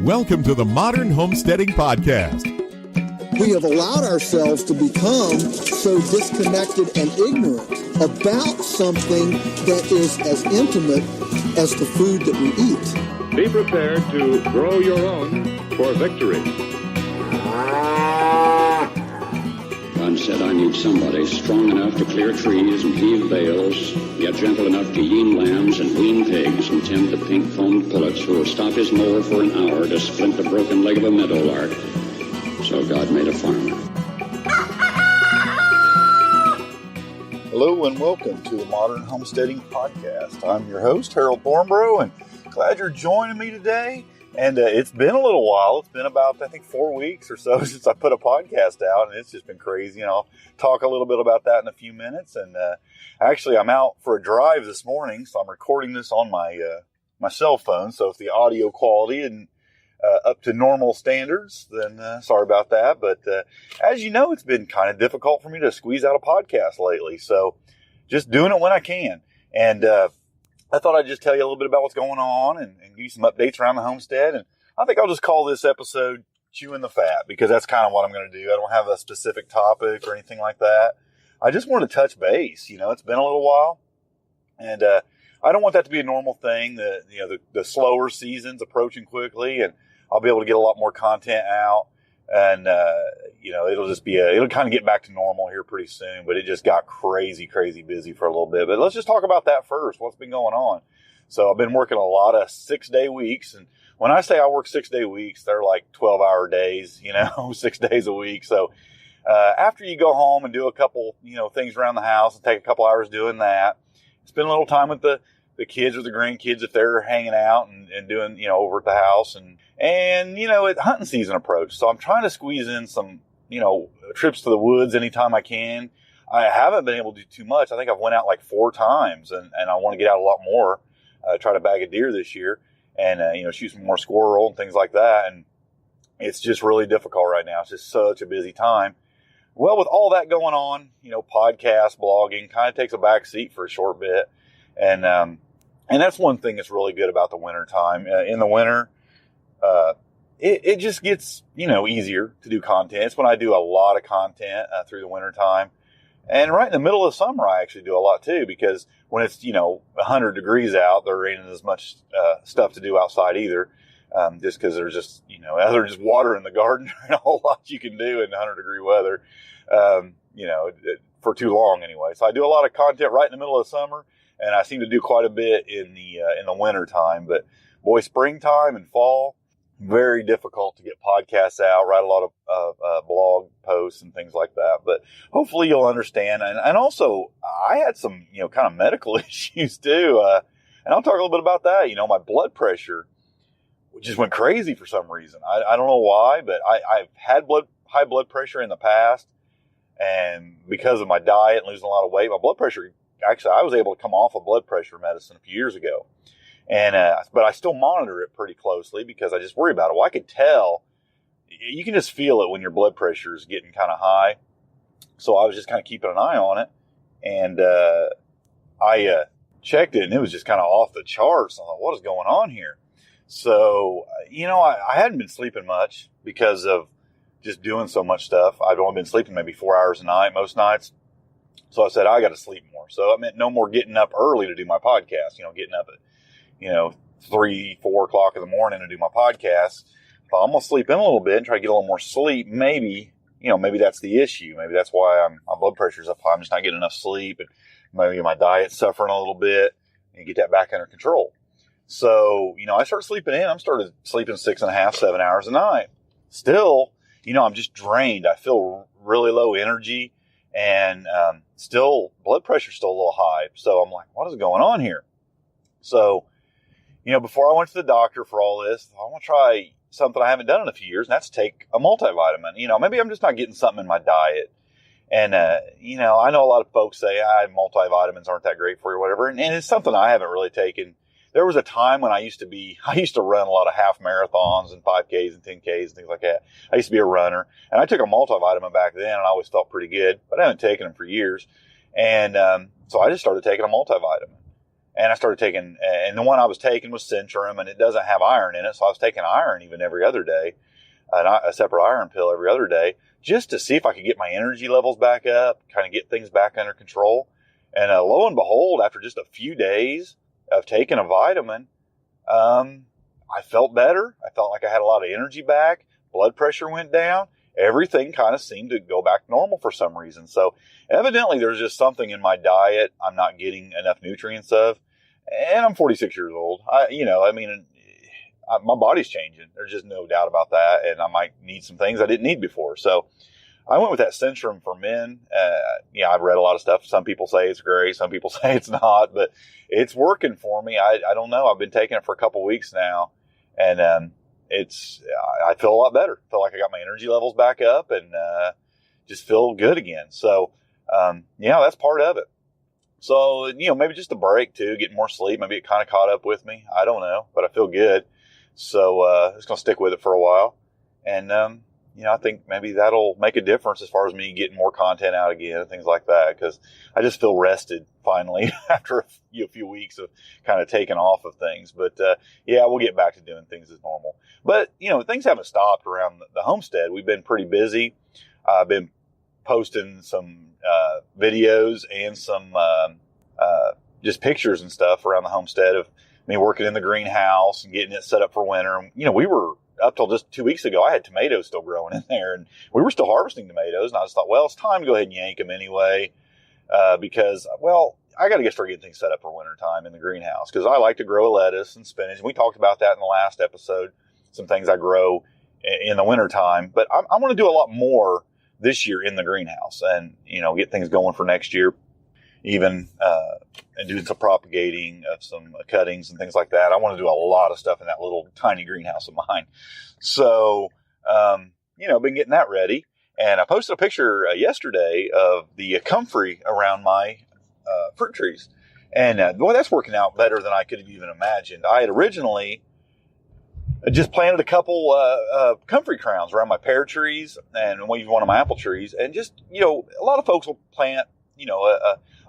Welcome to the Modern Homesteading Podcast. We have allowed ourselves to become so disconnected and ignorant about something that is as intimate as the food that we eat. Be prepared to grow your own for victory. God said, I need somebody strong enough to clear trees and heave bales, yet gentle enough to yean lambs and wean pigs and tend the pink-foamed pullets who will stop his mower for an hour to splint the broken leg of a meadowlark. So God made a farmer. Hello and welcome to the Modern Homesteading Podcast. I'm your host, Harold Thornborough, and glad you're joining me today. And it's been a little while. It's been about, I think, 4 weeks or so since I put a podcast out, and it's just been crazy. And I'll talk a little bit about that in a few minutes. And actually, I'm out for a drive this morning, so I'm recording this on my cell phone. So if the audio quality isn't up to normal standards, then sorry about that. But as you know, it's been kind of difficult for me to squeeze out a podcast lately. So just doing it when I can. And I thought I'd just tell you a little bit about what's going on and give you some updates around the homestead. And I think I'll just call this episode Chewing the Fat, because that's kind of what I'm going to do. I don't have a specific topic or anything like that. I just want to touch base. You know, it's been a little while, and I don't want that to be a normal thing. The slower season's approaching quickly, and I'll be able to get a lot more content out. And, it'll kind of get back to normal here pretty soon, but it just got crazy busy for a little bit. But let's just talk about that first. What's been going on? So I've been working a lot of 6-day weeks. And when I say I work 6-day weeks, they're like 12-hour days, 6 days a week. So, after you go home and do a couple, things around the house and take a couple hours doing that, spend a little time with the kids or the grandkids if they're hanging out and doing, over at the house. And it's hunting season approach. So I'm trying to squeeze in some, trips to the woods anytime I can. I haven't been able to do too much. I think I've went out like 4 times and I want to get out a lot more, try to bag a deer this year and, shoot some more squirrel and things like that. And it's just really difficult right now. It's just such a busy time. Well, with all that going on, podcast, blogging kind of takes a back seat for a short bit. And that's one thing that's really good about the winter time. In the winter, it just gets, easier to do content. It's when I do a lot of content through the winter time. And right in the middle of summer, I actually do a lot too, because when it's, 100 degrees out, there ain't as much stuff to do outside either. Just because there's just, other just water in the garden, there ain't a whole lot you can do in 100-degree weather, for too long anyway. So I do a lot of content right in the middle of summer, and I seem to do quite a bit in the winter time. But boy, springtime and fall, very difficult to get podcasts out, write a lot of blog posts and things like that. But hopefully you'll understand. And also, I had some, kind of medical issues too. And I'll talk a little bit about that. My blood pressure just went crazy for some reason. I don't know why, but I've had high blood pressure in the past. And because of my diet and losing a lot of weight, my blood pressure, actually, I was able to come off of blood pressure medicine a few years ago. And, but I still monitor it pretty closely because I just worry about it. Well, I could tell, you can just feel it when your blood pressure is getting kind of high. So I was just kind of keeping an eye on it. And, I checked it and it was just kind of off the charts. I thought, what is going on here? So, I hadn't been sleeping much because of just doing so much stuff. I've only been sleeping maybe 4 hours a night most nights. So I said, I got to sleep more. So it meant no more getting up early to do my podcast, getting up at, 3, 4 o'clock in the morning to do my podcast. So I'm going to sleep in a little bit and try to get a little more sleep. Maybe, maybe that's the issue. Maybe that's why my blood pressure's up high. I'm just not getting enough sleep, and maybe my diet's suffering a little bit, and get that back under control. So, I started sleeping in. I started sleeping 6.5, 7 hours a night. Still, I'm just drained. I feel really low energy, and still blood pressure's still a little high. So I'm like, what is going on here? So, before I went to the doctor for all this, I want to try something I haven't done in a few years, and that's take a multivitamin. Maybe I'm just not getting something in my diet. And, I know a lot of folks say, multivitamins aren't that great for you or whatever. And it's something I haven't really taken. There was a time when I used to run a lot of half marathons and 5Ks and 10Ks and things like that. I used to be a runner, and I took a multivitamin back then, and I always felt pretty good, but I haven't taken them for years. And, so I just started taking a multivitamin. And I started taking, and the one I was taking was Centrum, and it doesn't have iron in it. So I was taking iron even every other day, a separate iron pill every other day, just to see if I could get my energy levels back up, kind of get things back under control. And lo and behold, after just a few days of taking a vitamin, I felt better. I felt like I had a lot of energy back. Blood pressure went down. Everything kind of seemed to go back normal for some reason. So evidently there's just something in my diet I'm not getting enough nutrients of. And I'm 46 years old. My body's changing. There's just no doubt about that. And I might need some things I didn't need before. So I went with that Centrum for Men. I've read a lot of stuff. Some people say it's great. Some people say it's not, but it's working for me. I don't know. I've been taking it for a couple weeks now, and I feel a lot better. I feel like I got my energy levels back up and just feel good again. So, that's part of it. So, maybe just a break too, getting more sleep. Maybe it kind of caught up with me. I don't know, but I feel good. So, just going to stick with it for a while. And, I think maybe that'll make a difference as far as me getting more content out again and things like that. Cause I just feel rested finally after a few weeks of kind of taking off of things. But, we'll get back to doing things as normal. But, things haven't stopped around the homestead. We've been pretty busy. I've been posting some videos and some just pictures and stuff around the homestead of me working in the greenhouse and getting it set up for winter. We were up till just 2 weeks ago, I had tomatoes still growing in there, and we were still harvesting tomatoes. And I just thought, well, it's time to go ahead and yank them anyway, because, I got to start getting things set up for winter time in the greenhouse, because I like to grow lettuce and spinach. And we talked about that in the last episode, some things I grow in the winter time. But I want to do a lot more this year in the greenhouse and, get things going for next year, even and do some propagating of some cuttings and things like that. I want to do a lot of stuff in that little tiny greenhouse of mine. So, been getting that ready. And I posted a picture yesterday of the comfrey around my fruit trees. And that's working out better than I could have even imagined. I had originally just planted a couple comfrey crowns around my pear trees and even one of my apple trees. And just, a lot of folks will plant,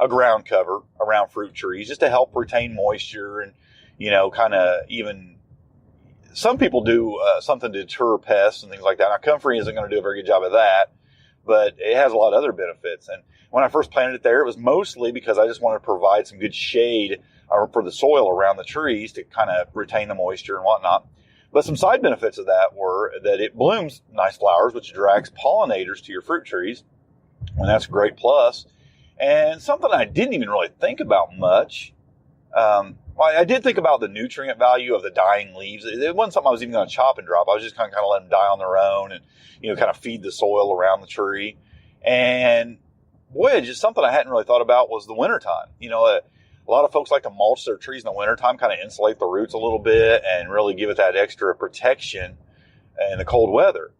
a ground cover around fruit trees just to help retain moisture and, kind of even some people do something to deter pests and things like that. Now, comfrey isn't going to do a very good job of that, but it has a lot of other benefits. And when I first planted it there, it was mostly because I just wanted to provide some good shade for the soil around the trees to kind of retain the moisture and whatnot. But some side benefits of that were that it blooms nice flowers, which drags pollinators to your fruit trees. And that's a great plus. And something I didn't even really think about much. I did think about the nutrient value of the dying leaves. It wasn't something I was even going to chop and drop. I was just kind of let them die on their own and, kind of feed the soil around the tree. And boy, just something I hadn't really thought about was the wintertime. A lot of folks like to mulch their trees in the wintertime, kind of insulate the roots a little bit and really give it that extra protection in the cold weather.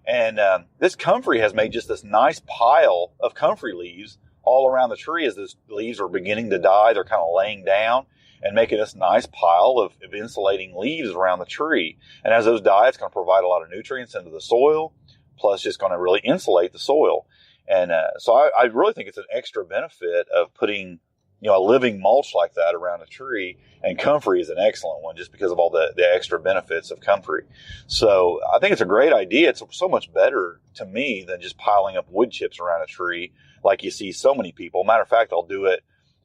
And this comfrey has made just this nice pile of comfrey leaves all around the tree as those leaves are beginning to die. They're kind of laying down and making this nice pile of insulating leaves around the tree. And as those die, it's going to provide a lot of nutrients into the soil, plus just going to really insulate the soil. And so I really think it's an extra benefit of putting, a living mulch like that around a tree. And comfrey is an excellent one just because of all the extra benefits of comfrey. So I think it's a great idea. It's so much better to me than just piling up wood chips around a tree like you see so many people. Matter of fact, they'll do it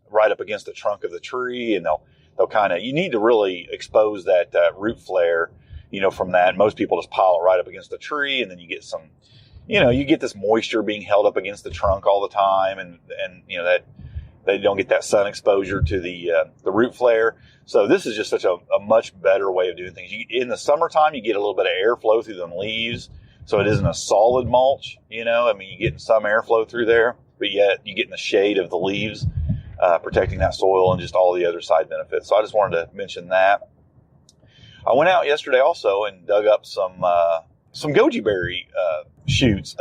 right up against the trunk of the tree, and they'll kind of, you need to really expose that root flare, from that. And most people just pile it right up against the tree, and then you get some, you get this moisture being held up against the trunk all the time, and that they don't get that sun exposure to the root flare. So this is just such a much better way of doing things. In the summertime, you get a little bit of airflow through them leaves, so it isn't a solid mulch. You're getting some airflow through there, but yet you get in the shade of the leaves, protecting that soil and just all the other side benefits. So I just wanted to mention that. I went out yesterday also and dug up some goji berry shoots.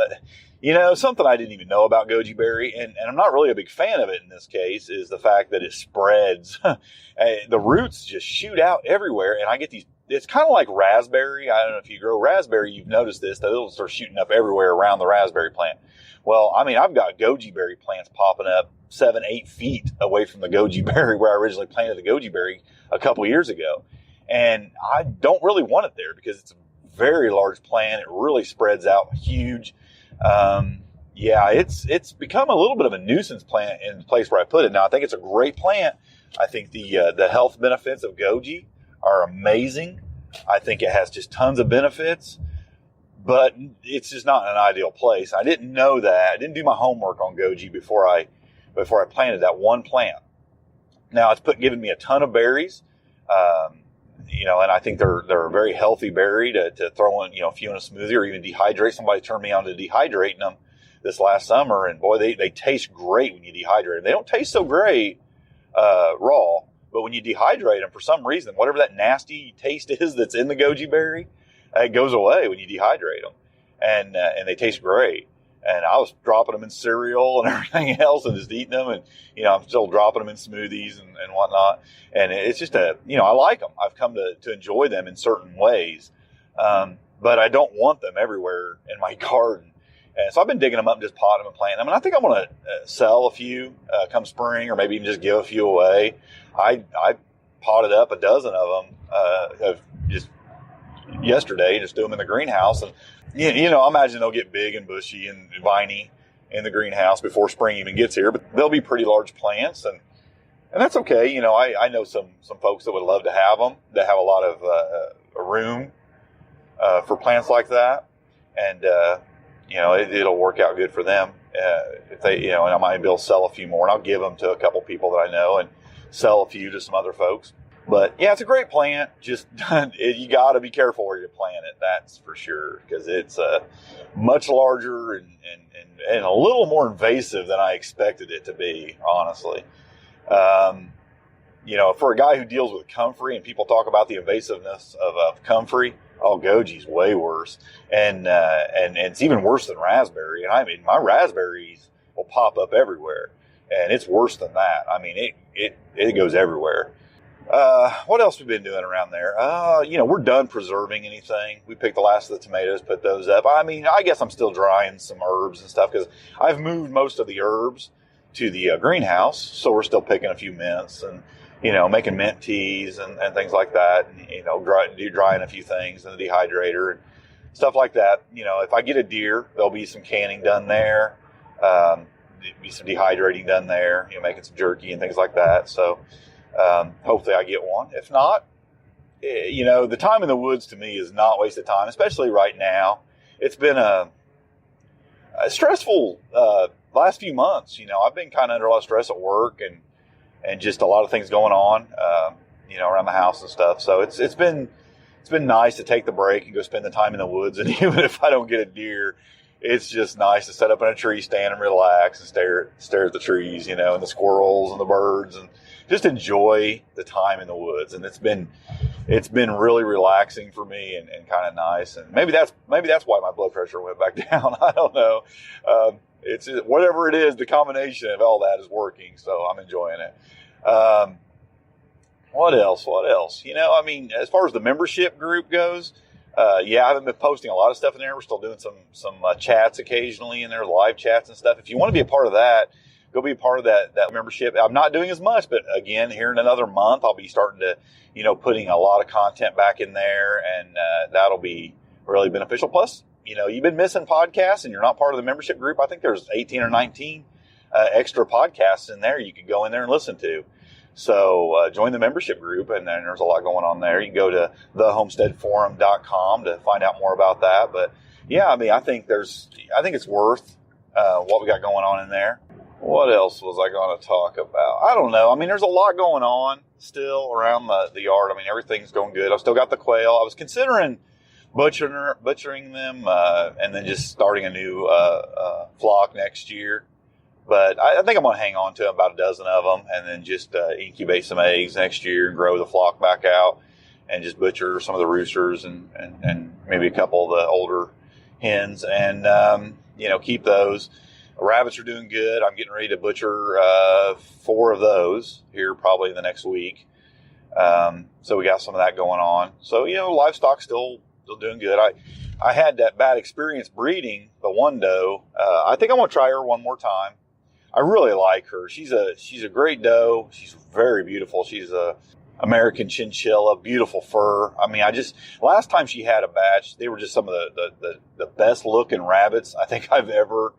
Something I didn't even know about goji berry, and I'm not really a big fan of it in this case, is the fact that it spreads. The roots just shoot out everywhere, and I get these it's kind of like raspberry. I don't know if you grow raspberry, you've noticed this, that it'll start shooting up everywhere around the raspberry plant. Well, I mean, I've got goji berry plants popping up 7-8 feet away from the goji berry where I originally planted the goji berry a couple years ago. And I don't really want it there because it's a very large plant. It really spreads out huge. It's become a little bit of a nuisance plant in the place where I put it. Now, I think it's a great plant. I think the health benefits of goji are amazing. I think it has just tons of benefits, but it's just not an ideal place. I didn't know that. I didn't do my homework on goji before I planted that one plant. Now it's given me a ton of berries, and I think they're a very healthy berry to throw in, if you in a smoothie or even dehydrate. Somebody turned me on to dehydrating them this last summer, and boy, they taste great when you dehydrate them. They don't taste so great raw, but when you dehydrate them, for some reason, whatever that nasty taste is that's in the goji berry, it goes away when you dehydrate them, and they taste great. And I was dropping them in cereal and everything else and just eating them. And, I'm still dropping them in smoothies and whatnot. And it's just I like them. I've come to enjoy them in certain ways. But I don't want them everywhere in my garden. And so I've been digging them up and just potting them and planting them. And I think I'm going to sell a few come spring, or maybe even just give a few away. I potted up a dozen of them just yesterday, just do them in the greenhouse. And, I imagine they'll get big and bushy and viney in the greenhouse before spring even gets here, but they'll be pretty large plants, and that's okay. I know some folks that would love to have them, that have a lot of room for plants like that, and it'll work out good for them if they, and I might be able to sell a few more, and I'll give them to a couple people that I know and sell a few to some other folks. But yeah, it's a great plant. Just you got to be careful where you plant it. That's for sure, because it's much larger and a little more invasive than I expected it to be. Honestly, for a guy who deals with comfrey, and people talk about the invasiveness of comfrey, goji's way worse, and it's even worse than raspberry. And I mean, my raspberries will pop up everywhere, and it's worse than that. I mean, it goes everywhere. What else we've been doing around there? We're done preserving anything. We picked the last of the tomatoes, put those up. I mean, I guess I'm still drying some herbs and stuff because I've moved most of the herbs to the greenhouse. So we're still picking a few mints and, making mint teas and things like that. And, drying a few things in the dehydrator and stuff like that. If I get a deer, there'll be some canning done there. Be some dehydrating done there, making some jerky and things like that. So, hopefully I get one. If not, the time in the woods to me is not wasted time, especially right now. It's been a stressful last few months. I've been kind of under a lot of stress at work and just a lot of things going on, around the house and stuff. So it's been nice to take the break and go spend the time in the woods. And even if I don't get a deer, it's just nice to set up in a tree stand and relax and stare at the trees, and the squirrels and the birds, and just enjoy the time in the woods. And it's been really relaxing for me and kind of nice. And maybe that's why my blood pressure went back down. I don't know. It's whatever it is, the combination of all that is working. So I'm enjoying it. What else? As far as the membership group goes, I haven't been posting a lot of stuff in there. We're still doing some chats occasionally in there, live chats and stuff. If you want to be a part of that, go be a part of that membership. I'm not doing as much, but again, here in another month, I'll be starting to, putting a lot of content back in there, and that'll be really beneficial. Plus, you've been missing podcasts and you're not part of the membership group. I think there's 18 or 19 extra podcasts in there you can go in there and listen to. So join the membership group, and then there's a lot going on there. You can go to thehomesteadforum.com to find out more about that. But yeah, I think it's worth what we got going on in there. What else was I going to talk about? I don't know. There's a lot going on still around the yard. Everything's going good. I've still got the quail. I was considering butchering them and then just starting a new flock next year. But I think I'm going to hang on to about a dozen of them and then just incubate some eggs next year and grow the flock back out and just butcher some of the roosters and maybe a couple of the older hens and, keep those. Rabbits are doing good. I'm getting ready to butcher 4 of those here probably in the next week. So we got some of that going on. So, livestock still doing good. I had that bad experience breeding the one doe. I think I'm going to try her one more time. I really like her. She's a great doe. She's very beautiful. She's a American chinchilla, beautiful fur. I mean, last time she had a batch, they were just some of the best looking rabbits I think I've ever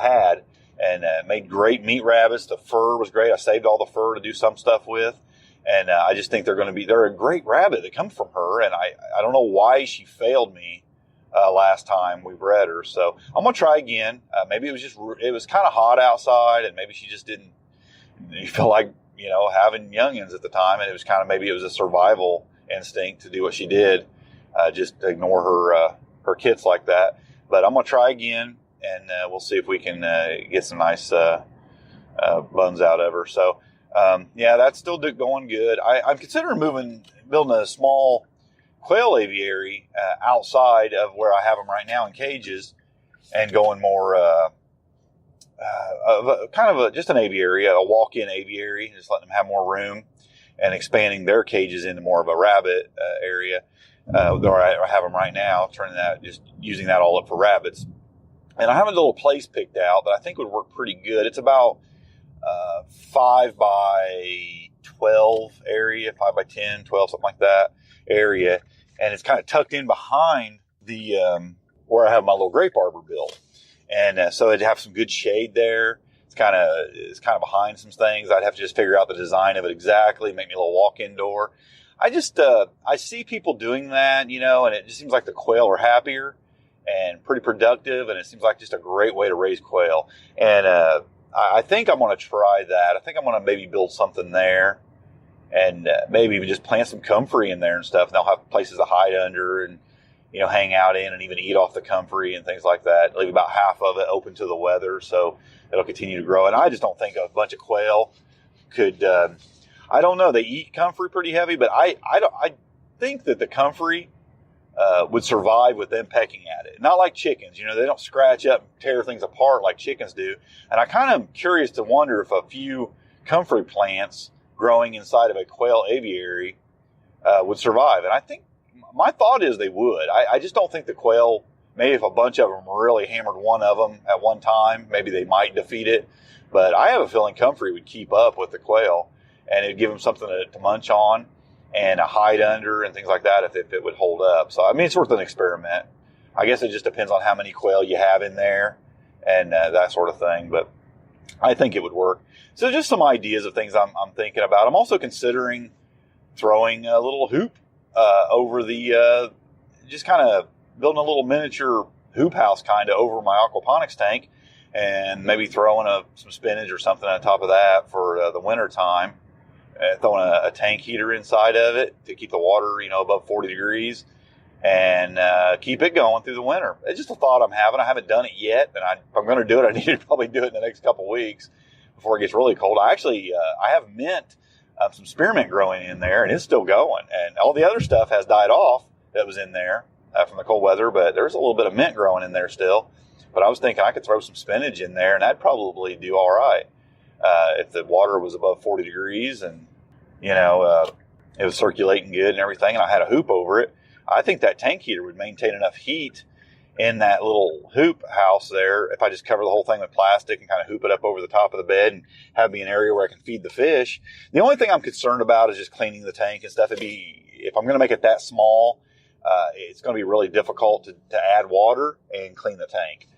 had, and made great meat rabbits. The fur was great. I saved all the fur to do some stuff with. And I just think they're a great rabbit that comes from her. And I don't know why she failed me last time we bred her. So I'm going to try again. Maybe it was kind of hot outside, and maybe she just didn't feel like, having youngins at the time. And maybe it was a survival instinct to do what she did, just to ignore her kits like that. But I'm going to try again, and we'll see if we can get some nice bones out of her. So, that's still going good. I'm considering building a small quail aviary outside of where I have them right now in cages, and going more just an aviary, a walk-in aviary, just letting them have more room, and expanding their cages into more of a rabbit area. Where I have them right now, just using that all up for rabbits. And I have a little place picked out that I think would work pretty good. It's about 5 by 12 area, 5 by 10, 12, something like that area. And it's kind of tucked in behind the, where I have my little grape arbor built. And so it'd have some good shade there. It's kind of behind some things. I'd have to just figure out the design of it exactly, make me a little walk-in door. I see people doing that, and it just seems like the quail are happier and pretty productive. And it seems like just a great way to raise quail. And, I think I'm going to try that. I think I'm going to maybe build something there, and maybe even just plant some comfrey in there and stuff. And they'll have places to hide under and, hang out in, and even eat off the comfrey and things like that. Leave about half of it open to the weather, so it'll continue to grow. And I just don't think a bunch of quail could, I don't know. They eat comfrey pretty heavy, but I think that the comfrey would survive with them pecking at it. Not like chickens, they don't scratch up and tear things apart like chickens do. And I kind of am curious to wonder if a few comfrey plants growing inside of a quail aviary would survive. And I think my thought is they would. I just don't think the quail, maybe if a bunch of them really hammered one of them at one time, maybe they might defeat it. But I have a feeling comfrey would keep up with the quail, and it'd give them something to munch on and a hide under and things like that if it would hold up. So, it's worth an experiment. I guess it just depends on how many quail you have in there and that sort of thing. But I think it would work. So just some ideas of things I'm thinking about. I'm also considering throwing a little hoop over just kind of building a little miniature hoop house kind of over my aquaponics tank, and maybe throwing some spinach or something on top of that for the winter time. Throwing a tank heater inside of it to keep the water, above 40 degrees, and keep it going through the winter. It's just a thought I'm having. I haven't done it yet, and if I'm going to do it, I need to probably do it in the next couple weeks before it gets really cold. I have mint, some spearmint growing in there, and it's still going. And all the other stuff has died off that was in there from the cold weather, but there's a little bit of mint growing in there still. But I was thinking I could throw some spinach in there, and that'd probably do all right. If the water was above 40 degrees and, it was circulating good and everything, and I had a hoop over it, I think that tank heater would maintain enough heat in that little hoop house there if I just cover the whole thing with plastic and kind of hoop it up over the top of the bed and have me an area where I can feed the fish. The only thing I'm concerned about is just cleaning the tank and stuff. If I'm going to make it that small, it's going to be really difficult to add water and clean the tank.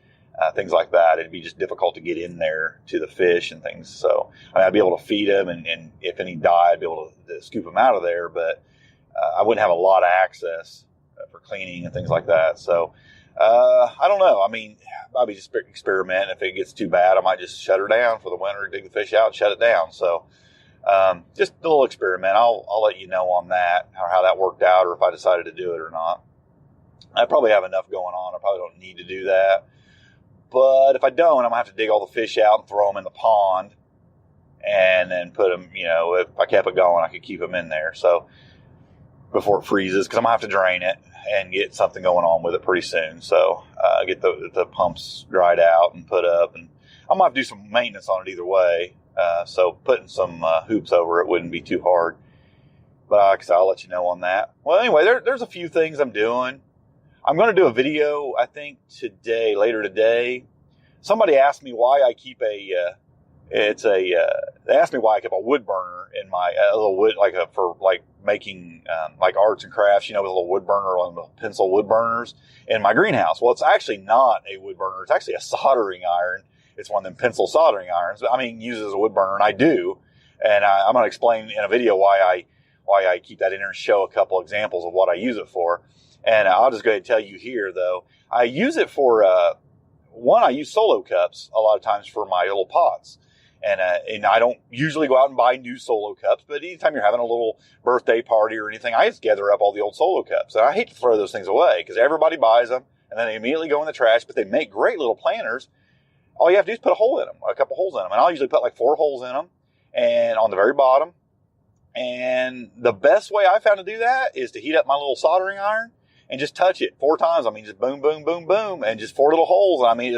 Things like that. It'd be just difficult to get in there to the fish and things. So I'd be able to feed them, and if any die, I'd be able to scoop them out of there. But I wouldn't have a lot of access for cleaning and things like that. So I don't know. I'll be just experiment. If it gets too bad, I might just shut her down for the winter, dig the fish out, and shut it down. So just a little experiment. I'll let you know on that, or how that worked out, or if I decided to do it or not. I probably have enough going on. I probably don't need to do that. But if I don't, I'm going to have to dig all the fish out and throw them in the pond, and then put them, if I kept it going, I could keep them in there. So before it freezes, because I'm going to have to drain it and get something going on with it pretty soon. So get the pumps dried out and put up, and I'm going to have to do some maintenance on it either way. So putting some hoops over it wouldn't be too hard. But like I said, I'll let you know on that. Well, anyway, there's a few things I'm doing. I'm going to do a video, I think later today. Somebody asked me why I keep they asked me why I kept a wood burner in my, a little wood, for making, arts and crafts, with a little wood burner on the pencil wood burners in my greenhouse. Well, it's actually not a wood burner. It's actually a soldering iron. It's one of them pencil soldering irons. I mean, used as a wood burner, and I do. And I'm going to explain in a video why I keep that in there and show a couple examples of what I use it for. And I'll just go ahead and tell you here, though. I use it for, I use solo cups a lot of times for my little pots. And I don't usually go out and buy new solo cups, but anytime you're having a little birthday party or anything, I just gather up all the old solo cups. And I hate to throw those things away because everybody buys them and then they immediately go in the trash, but they make great little planters. All you have to do is put a hole in them, a couple holes in them. And I'll usually put 4 holes in them and on the very bottom. And the best way I found to do that is to heat up my little soldering iron and just touch it 4 times. I mean, just boom, boom, boom, boom, and just 4 little holes. I mean,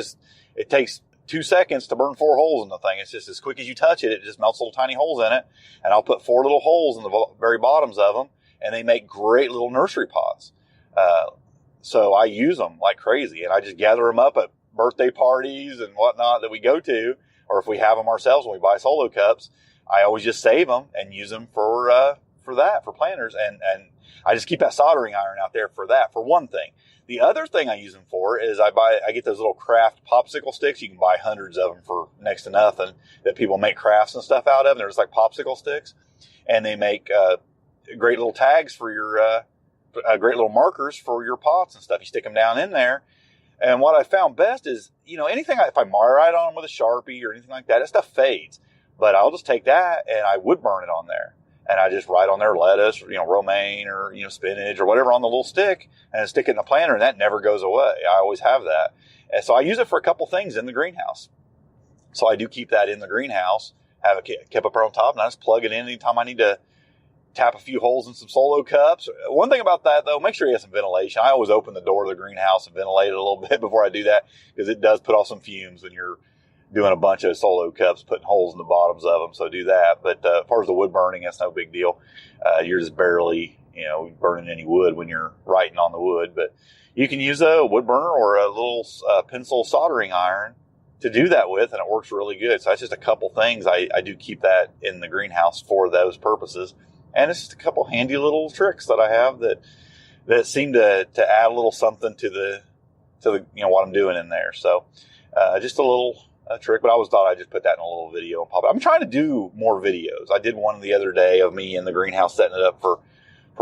it takes 2 seconds to burn 4 holes in the thing. It's just as quick as you touch it, it just melts little tiny holes in it. And I'll put 4 little holes in the very bottoms of them, and they make great little nursery pots. So I use them like crazy, and I just gather them up at birthday parties and whatnot that we go to, or if we have them ourselves when we buy solo cups, I always just save them and use them for planters. And I just keep that soldering iron out there for that, for one thing. The other thing I use them for is I get those little craft popsicle sticks. You can buy hundreds of them for next to nothing that people make crafts and stuff out of. And they're just like popsicle sticks, and they make great little tags for your great little markers for your pots and stuff. You stick them down in there. And what I found best is, anything, if I write on them with a Sharpie or anything like that stuff fades. But I'll just take that and I wood burn it on there. And I just write on there lettuce, or, romaine, or, spinach or whatever on the little stick, and stick it in the planter, and that never goes away. I always have that. And so I use it for a couple things in the greenhouse. So I do keep that in the greenhouse, have it kept up on top, and I just plug it in anytime I need to tap a few holes in some solo cups. One thing about that, though, make sure you have some ventilation. I always open the door of the greenhouse and ventilate it a little bit before I do that, because it does put off some fumes when you're doing a bunch of solo cups, putting holes in the bottoms of them. So do that. But as far as the wood burning, that's no big deal. You're just barely, burning any wood when you're writing on the wood. But you can use a wood burner or a little pencil soldering iron to do that with, and it works really good. So that's just a couple things. I do keep that in the greenhouse for those purposes. And it's just a couple handy little tricks that I have that seem to add a little something to the what I'm doing in there. So just a little trick, but I always thought I'd just put that in a little video and pop it. I'm trying to do more videos. I did one the other day of me in the greenhouse setting it up for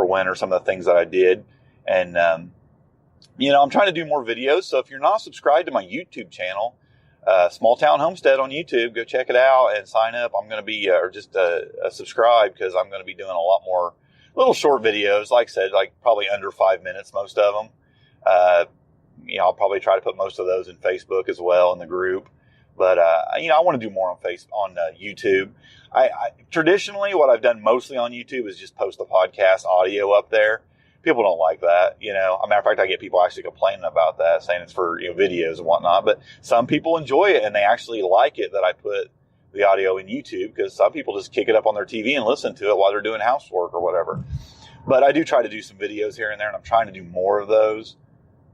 winter, some of the things that I did. And, I'm trying to do more videos. So if you're not subscribed to my YouTube channel, Small Town Homestead on YouTube, go check it out and sign up. I'm going to be, subscribe, because I'm going to be doing a lot more little short videos. Like I said, probably under 5 minutes, most of them. I'll probably try to put most of those in Facebook as well in the group. But, I want to do more on YouTube. I traditionally, what I've done mostly on YouTube is just post the podcast audio up there. People don't like that, As a matter of fact, I get people actually complaining about that, saying it's for, videos and whatnot. But some people enjoy it, and they actually like it that I put the audio in YouTube, because some people just kick it up on their TV and listen to it while they're doing housework or whatever. But I do try to do some videos here and there, and I'm trying to do more of those.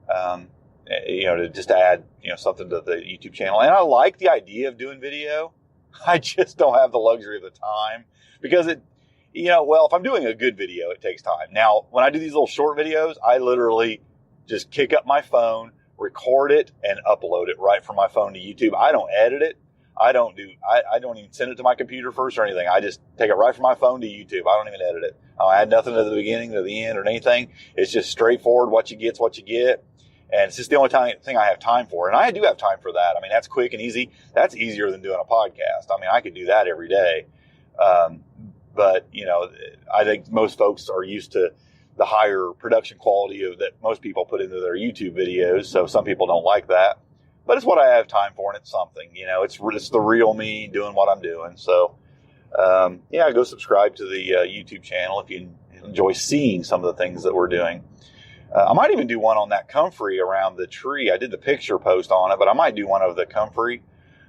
To add, something to the YouTube channel. And I like the idea of doing video. I just don't have the luxury of the time, because if I'm doing a good video, it takes time. Now, when I do these little short videos, I literally just kick up my phone, record it, and upload it right from my phone to YouTube. I don't edit it. I don't even send it to my computer first or anything. I just take it right from my phone to YouTube. I don't even edit it. I add nothing to the beginning, to the end, or anything. It's just straightforward. What you get's what you get. And it's just the only thing I have time for. And I do have time for that. I mean, that's quick and easy. That's easier than doing a podcast. I mean, I could do that every day. But I think most folks are used to the higher production quality that most people put into their YouTube videos. So some people don't like that. But it's what I have time for, and it's something. It's the real me doing what I'm doing. So, go subscribe to the YouTube channel if you enjoy seeing some of the things that we're doing. I might even do one on that comfrey around the tree. I did the picture post on it, but I might do one of the comfrey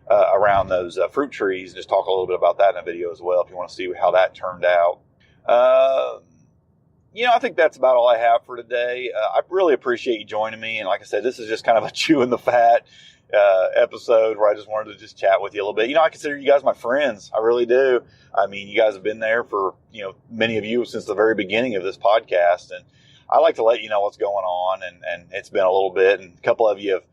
around those fruit trees, and just talk a little bit about that in a video as well if you want to see how that turned out. I think that's about all I have for today. I really appreciate you joining me. And like I said, this is just kind of a chewing the fat episode where I just wanted to just chat with you a little bit. I consider you guys my friends. I really do. I mean, you guys have been there for, many of you since the very beginning of this podcast. And I like to let you know what's going on. And it's been a little bit. And a couple of you have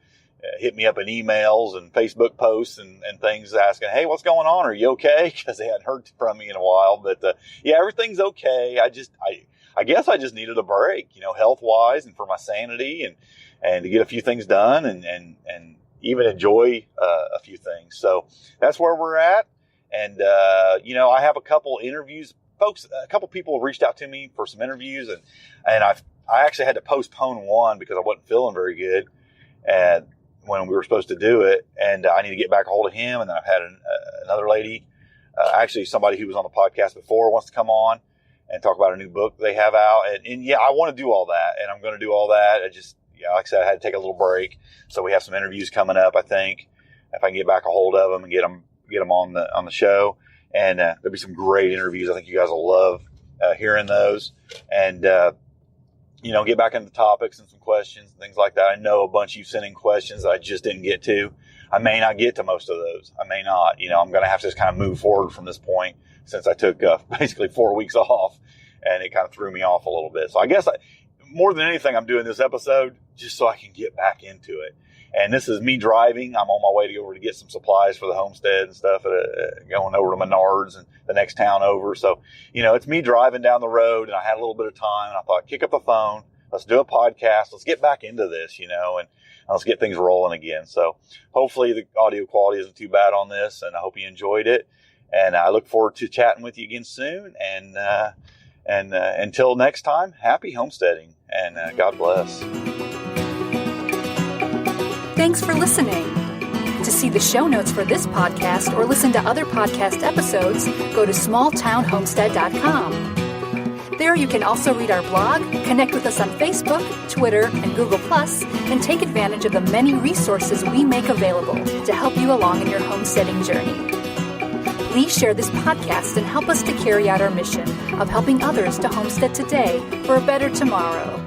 hit me up in emails and Facebook posts and things asking, hey, what's going on? Are you okay? Because they hadn't heard from me in a while. But yeah, everything's okay. I guess I just needed a break, health-wise and for my sanity and to get a few things done and even enjoy a few things. So that's where we're at. And, I have a couple interviews. Folks, a couple people have reached out to me for some interviews. And I actually had to postpone one because I wasn't feeling very good and when we were supposed to do it. And I need to get back a hold of him. And then I've had another lady, actually somebody who was on the podcast before wants to come on and talk about a new book they have out. And yeah, I want to do all that. And I'm going to do all that. Like I said, I had to take a little break. So we have some interviews coming up, I think, if I can get back a hold of them and get them on the show. And there'll be some great interviews. I think you guys will love hearing those. And, get back into topics and some questions and things like that. I know a bunch of you sent in questions that I just didn't get to. I may not get to most of those. I may not. I'm going to have to just kind of move forward from this point since I took basically 4 weeks off, and it kind of threw me off a little bit. So I guess more than anything, I'm doing this episode just so I can get back into it. And this is me driving. I'm on my way to go over to get some supplies for the homestead and stuff, going over to Menards and the next town over. So, it's me driving down the road, and I had a little bit of time, and I thought, kick up the phone. Let's do a podcast. Let's get back into this, and let's get things rolling again. So hopefully the audio quality isn't too bad on this, and I hope you enjoyed it. And I look forward to chatting with you again soon. And until next time, happy homesteading, and God bless. Thanks for listening. To see the show notes for this podcast or listen to other podcast episodes, go to smalltownhomestead.com. There you can also read our blog, connect with us on Facebook, Twitter, and Google+, and take advantage of the many resources we make available to help you along in your homesteading journey. Please share this podcast and help us to carry out our mission of helping others to homestead today for a better tomorrow.